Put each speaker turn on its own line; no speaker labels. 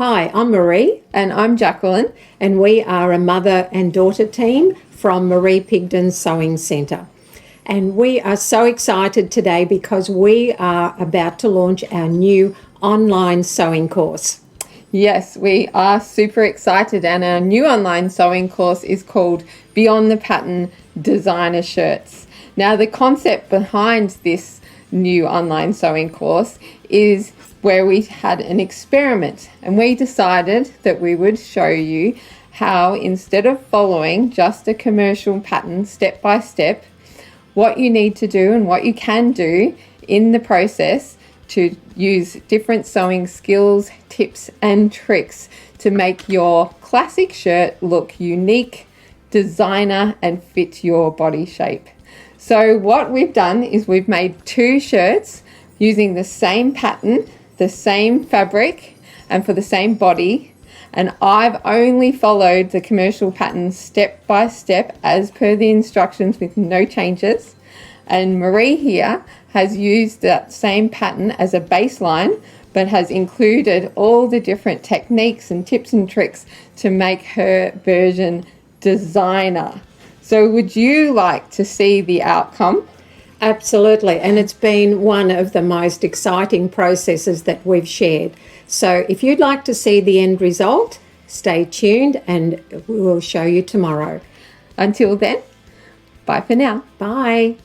Hi, I'm Maree.
And I'm Jacqueline.
And we are a mother and daughter team from Maree Pigdon Sewing Centre. And we are so excited today because we are about to launch our new online sewing course.
Yes, we are super excited, and our new online sewing course is called Beyond the Pattern Designer Shirts. Now, the concept behind this new online sewing course is where we had an experiment, and we decided that we would show you how, instead of following just a commercial pattern step by step, what you need to do and what you can do in the process to use different sewing skills, tips and tricks to make your classic shirt look unique, designer and fit your body shape. So what we've done is we've made 2 shirts using the same pattern, the same fabric and for the same body, and I've only followed the commercial pattern step by step as per the instructions with no changes. And Maree here has used that same pattern as a baseline, but has included all the different techniques and tips and tricks to make her version designer. So would you like to see the outcome?
Absolutely, and it's been one of the most exciting processes that we've shared. So if you'd like to see the end result, stay tuned and we will show you tomorrow.
Until then, bye for now.
Bye.